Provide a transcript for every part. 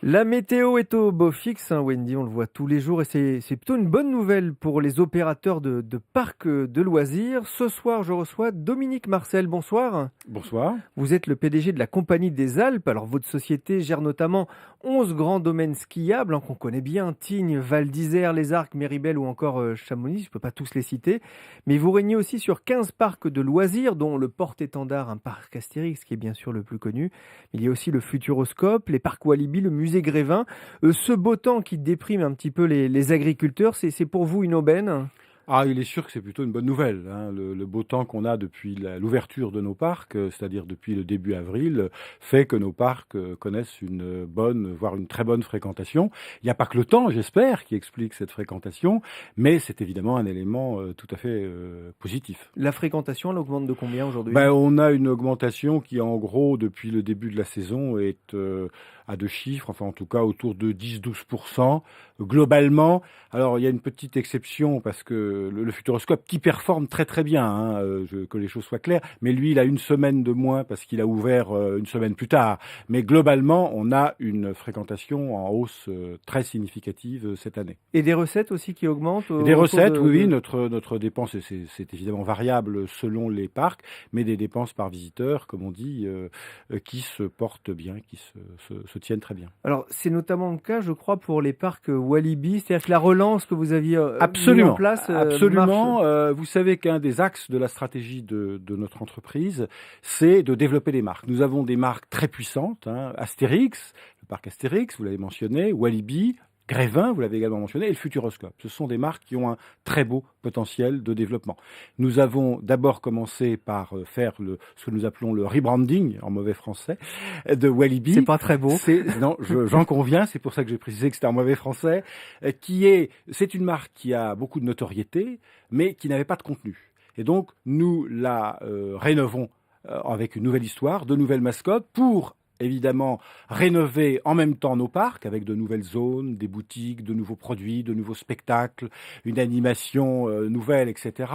La météo est au beau fixe, hein, Wendy, on le voit tous les jours et c'est plutôt une bonne nouvelle pour les opérateurs de parcs de loisirs. Ce soir, je reçois Dominique Marcel. Bonsoir. Bonsoir. Vous êtes le PDG de la Compagnie des Alpes. Alors, votre société gère notamment 11 grands domaines skiables qu'on connaît bien, Tignes, Val d'Isère, Les Arcs, Méribel ou encore Chamonix. Je ne peux pas tous les citer. Mais vous régnez aussi sur 15 parcs de loisirs, dont le porte-étendard, un parc Astérix, qui est bien sûr le plus connu. Il y a aussi le Futuroscope, les parcs Walibi, le musée Grévin. Ce beau temps qui déprime un petit peu les agriculteurs, c'est pour vous une aubaine? Ah, il est sûr que c'est plutôt une bonne nouvelle, hein. Le beau temps qu'on a depuis l'ouverture de nos parcs, c'est-à-dire depuis le début avril, fait que nos parcs connaissent une bonne, voire une très bonne fréquentation. Il n'y a pas que le temps, j'espère, qui explique cette fréquentation, mais c'est évidemment un élément tout à fait positif. La fréquentation, elle augmente de combien aujourd'hui? Ben, on a une augmentation qui, en gros, depuis le début de la saison, est à deux chiffres, enfin en tout cas autour de 10-12% globalement. Alors il y a une petite exception parce que le Futuroscope qui performe très très bien, hein, que les choses soient claires, mais lui il a une semaine de moins parce qu'il a ouvert une semaine plus tard. Mais globalement, on a une fréquentation en hausse très significative cette année. Et des recettes aussi qui augmentent Des autour recettes, oui, oui, de... notre dépense, et c'est évidemment variable selon les parcs, mais des dépenses par visiteur, comme on dit, qui se portent bien, qui se tiennent très bien. Alors, c'est notamment le cas, je crois, pour les parcs Walibi. C'est-à-dire que la relance que vous aviez mis en Absolument, place marche. absolument. Vous savez qu'un des axes de la stratégie de notre entreprise, c'est de développer des marques. Nous avons des marques très puissantes, hein, Astérix, le parc Astérix, vous l'avez mentionné, Walibi, Grévin, vous l'avez également mentionné, et le Futuroscope. Ce sont des marques qui ont un très beau potentiel de développement. Nous avons d'abord commencé par faire ce que nous appelons le rebranding, en mauvais français, de C'est Walibi. pas très beau. Non, j'en conviens, c'est pour ça que j'ai précisé que c'était en mauvais français, c'est une marque qui a beaucoup de notoriété, mais qui n'avait pas de contenu. Et donc, nous la rénovons avec une nouvelle histoire, de nouvelles mascottes, pour évidemment rénover en même temps nos parcs avec de nouvelles zones, des boutiques, de nouveaux produits, de nouveaux spectacles, une animation nouvelle, etc.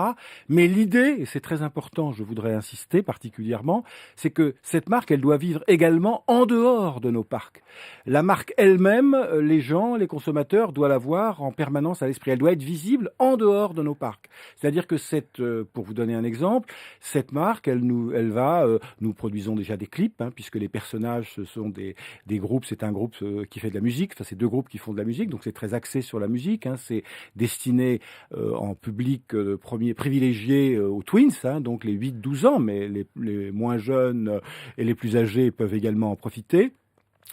Mais l'idée, et c'est très important, je voudrais insister particulièrement, c'est que cette marque, elle doit vivre également en dehors de nos parcs. La marque elle-même, les gens, les consommateurs doivent la voir en permanence à l'esprit. Elle doit être visible en dehors de nos parcs. C'est-à-dire que pour vous donner un exemple, cette marque, nous produisons déjà des clips, hein, puisque les personnages, ce sont des groupes, c'est un groupe qui fait de la musique, enfin c'est deux groupes qui font de la musique, donc c'est très axé sur la musique, hein, c'est destiné en public premier privilégié aux Twins, hein, donc les 8-12 ans, mais les moins jeunes et les plus âgés peuvent également en profiter.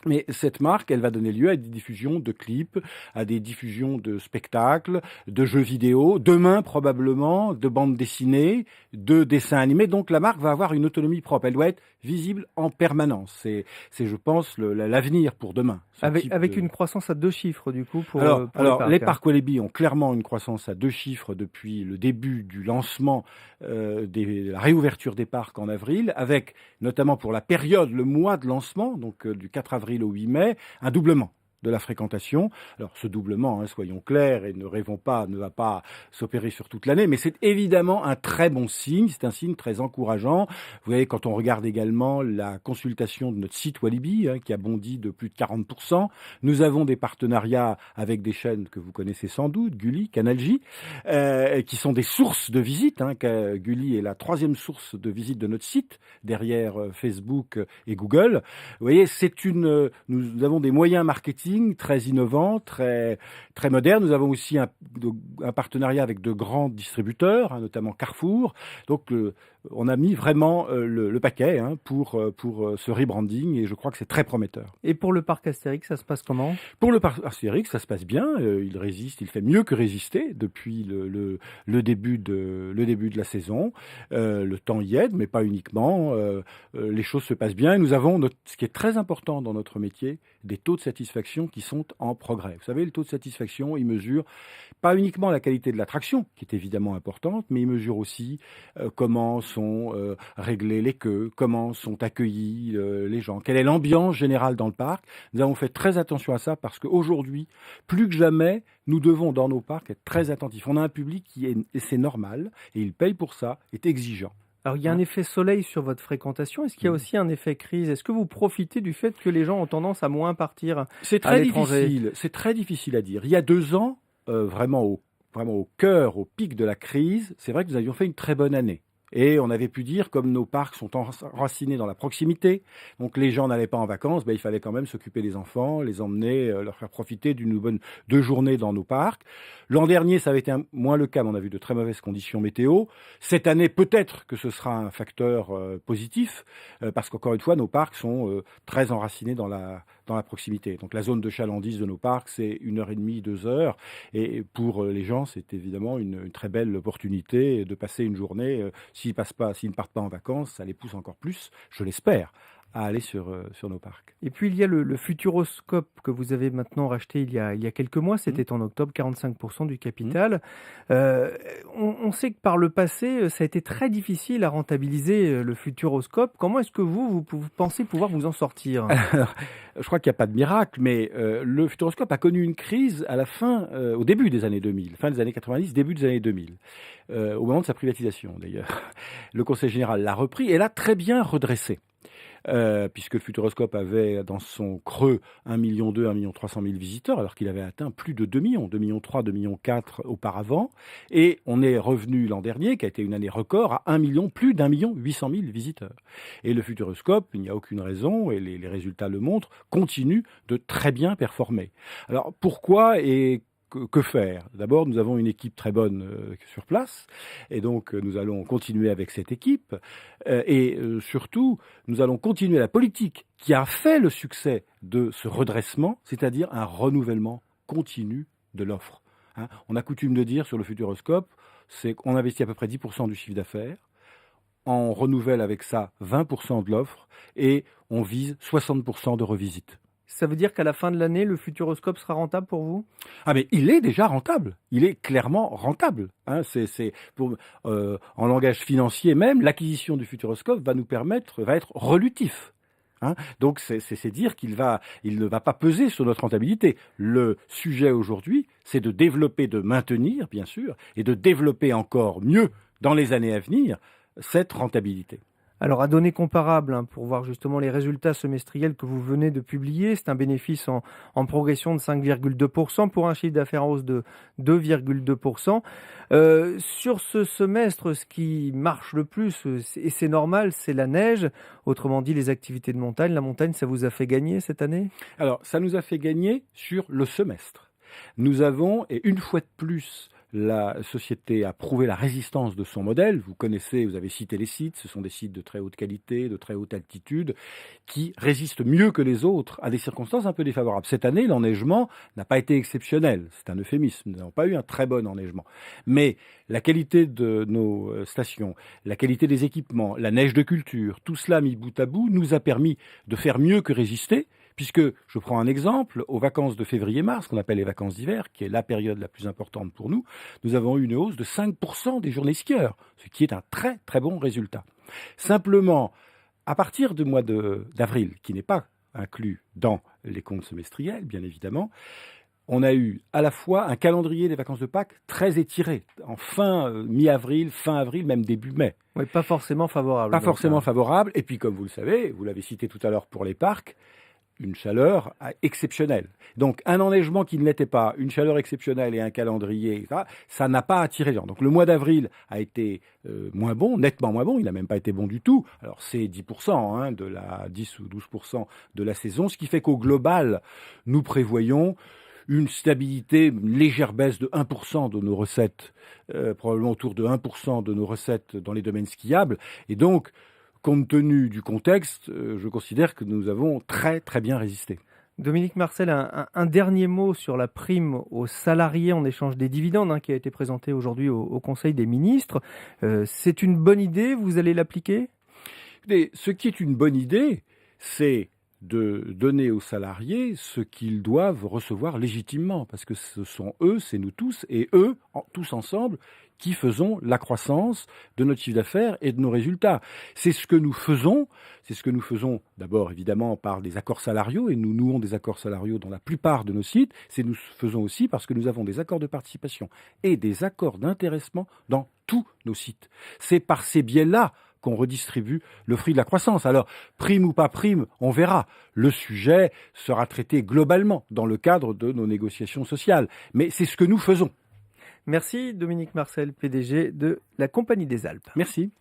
Mais cette marque, elle va donner lieu à des diffusions de clips, à des diffusions de spectacles, de jeux vidéo, demain probablement de bandes dessinées, de dessins animés. Donc la marque va avoir une autonomie propre. Elle doit être visible en permanence. Je pense, l'avenir pour demain. Ce type Avec de... une croissance à deux chiffres, du coup, pour les Alors, les parcs, hein. parcs Walibi ont clairement une croissance à deux chiffres depuis le début du lancement de la réouverture des parcs en avril, avec notamment pour la période, le mois de lancement, donc du 4 avril au 8 mai, un doublement de la fréquentation. Alors ce doublement, hein, soyons clairs et ne rêvons pas, ne va pas s'opérer sur toute l'année, mais c'est évidemment un très bon signe, c'est un signe très encourageant. Vous voyez, quand on regarde également la consultation de notre site Walibi, hein, qui a bondi de plus de 40%, nous avons des partenariats avec des chaînes que vous connaissez sans doute, Gulli, Canal J, qui sont des sources de visite, hein. Gulli est la troisième source de visite de notre site, derrière Facebook et Google. Vous voyez, nous avons des moyens marketing très innovants, très, très modernes. Nous avons aussi un partenariat avec de grands distributeurs, hein, notamment Carrefour. Donc, on a mis vraiment le paquet, hein, pour ce rebranding, et je crois que c'est très prometteur. Et pour le parc Astérix, ça se passe comment? Pour le parc Astérix, ça se passe bien. Il résiste, il fait mieux que résister depuis le début de la saison. Le temps y aide, mais pas uniquement. Les choses se passent bien. Et nous avons, ce qui est très important dans notre métier, des taux de satisfaction qui sont en progrès. Vous savez, le taux de satisfaction, il mesure pas uniquement la qualité de l'attraction, qui est évidemment importante, mais il mesure aussi comment sont réglées les queues, comment sont accueillis les gens, quelle est l'ambiance générale dans le parc. Nous avons fait très attention à ça parce qu'aujourd'hui, plus que jamais, nous devons dans nos parcs être très attentifs. On a un public et c'est normal, et il paye pour ça, est exigeant. Alors, il y a un hein. effet soleil sur votre fréquentation. Est-ce qu'il y a Mmh. aussi un effet crise? Est-ce que vous profitez du fait que les gens ont tendance à moins partir à l'étranger? C'est très difficile à dire. Il y a 2 ans, vraiment au cœur, au pic de la crise, c'est vrai que nous avions fait une très bonne année et on avait pu dire, comme nos parcs sont enracinés dans la proximité, donc les gens n'allaient pas en vacances, il fallait quand même s'occuper des enfants, les emmener, leur faire profiter d'une bonne 2 journées dans nos parcs. L'an dernier, ça avait été moins le cas, mais on a vu de très mauvaises conditions météo. Cette année, peut-être que ce sera un facteur, positif, parce qu'encore une fois, nos parcs sont, très enracinés dans la proximité. Donc la zone de chalandise de nos parcs, c'est 1 heure et demie, 2 heures. Et pour les gens, c'est évidemment une très belle opportunité de passer une journée. S'ils ne partent pas en vacances, ça les pousse encore plus, je l'espère, à aller sur nos parcs. Et puis il y a le Futuroscope que vous avez maintenant racheté il y a quelques mois, Mmh, c'était en octobre, 45 du mmh. capital. Heu, on sait que par le passé, ça a été très difficile à rentabiliser, le Futuroscope. Comment est-ce que vous pensez pouvoir vous en sortir? Alors, je crois qu'il y a pas de miracle, mais le Futuroscope a connu une crise à la fin, au début des années 2000, fin des années 90, début des années 2000, au moment de sa privatisation d'ailleurs. Le conseil général l'a repris et l'a très bien redressé. Puisque le Futuroscope avait dans son creux 1,2 million, 1,3 million visiteurs, alors qu'il avait atteint plus de 2 millions, 2,3 millions, 2,4 millions auparavant. Et on est revenu l'an dernier, qui a été une année record, à 1 million, plus d'1,8 million visiteurs. Et le Futuroscope, il n'y a aucune raison, et les résultats le montrent, continue de très bien performer. Alors pourquoi et que faire? D'abord, nous avons une équipe très bonne sur place, et donc nous allons continuer avec cette équipe, surtout, nous allons continuer la politique qui a fait le succès de ce redressement, c'est-à-dire un renouvellement continu de l'offre. Hein. On a coutume de dire sur le Futuroscope, c'est qu'on investit à peu près 10% du chiffre d'affaires, on renouvelle avec ça 20% de l'offre, et on vise 60% de revisite. Ça veut dire qu'à la fin de l'année, le Futuroscope sera rentable pour vous? Ah mais il est déjà rentable. Il est clairement rentable. Hein. En langage financier même, l'acquisition du Futuroscope va être relutif. Hein. Donc c'est dire il ne va pas peser sur notre rentabilité. Le sujet aujourd'hui, c'est de développer, de maintenir bien sûr, et de développer encore mieux dans les années à venir cette rentabilité. Alors, à données comparables, hein, pour voir justement les résultats semestriels que vous venez de publier, c'est un bénéfice en progression de 5,2% pour un chiffre d'affaires en hausse de 2,2%. Sur ce semestre, ce qui marche le plus, et c'est normal, c'est la neige, autrement dit les activités de montagne. La montagne, ça vous a fait gagner cette année? Alors, ça nous a fait gagner sur le semestre. Nous avons, et une fois de plus, la société a prouvé la résistance de son modèle. Vous connaissez, vous avez cité les sites, ce sont des sites de très haute qualité, de très haute altitude, qui résistent mieux que les autres à des circonstances un peu défavorables. Cette année, l'enneigement n'a pas été exceptionnel. C'est un euphémisme. Nous n'avons pas eu un très bon enneigement. Mais la qualité de nos stations, la qualité des équipements, la neige de culture, tout cela mis bout à bout nous a permis de faire mieux que résister. Puisque, je prends un exemple, aux vacances de février-mars, qu'on appelle les vacances d'hiver, qui est la période la plus importante pour nous, nous avons eu une hausse de 5% des journées skieurs, ce qui est un très très bon résultat. Simplement, à partir du mois d'avril, qui n'est pas inclus dans les comptes semestriels, bien évidemment, on a eu à la fois un calendrier des vacances de Pâques très étiré, en mi-avril, fin avril, même début mai. Oui, pas forcément favorable Pas donc forcément là. favorable, et puis comme vous le savez, vous l'avez cité tout à l'heure pour les parcs, une chaleur exceptionnelle. Donc un enneigement qui ne l'était pas, une chaleur exceptionnelle et un calendrier, ça n'a pas attiré les gens. Donc le mois d'avril a été moins bon, nettement moins bon, il n'a même pas été bon du tout. Alors c'est 10%, hein, 10 ou 12% de la saison, ce qui fait qu'au global, nous prévoyons une stabilité, une légère baisse de 1% de nos recettes, probablement autour de 1% de nos recettes dans les domaines skiables. Et donc, compte tenu du contexte, je considère que nous avons très très bien résisté. Dominique Marcel, un dernier mot sur la prime aux salariés en échange des dividendes, hein, qui a été présentée aujourd'hui au Conseil des ministres. C'est une bonne idée, vous allez l'appliquer? Écoutez, ce qui est une bonne idée, c'est de donner aux salariés ce qu'ils doivent recevoir légitimement, parce que ce sont eux, c'est nous tous, et eux, tous ensemble, qui faisons la croissance de notre chiffre d'affaires et de nos résultats. C'est ce que nous faisons d'abord évidemment par des accords salariaux, et nous nouons des accords salariaux dans la plupart de nos sites, c'est nous faisons aussi parce que nous avons des accords de participation et des accords d'intéressement dans tous nos sites. C'est par ces biais-là, qu'on redistribue le fruit de la croissance. Alors, prime ou pas prime, on verra. Le sujet sera traité globalement dans le cadre de nos négociations sociales. Mais c'est ce que nous faisons. Merci Dominique Marcel, PDG de la Compagnie des Alpes. Merci.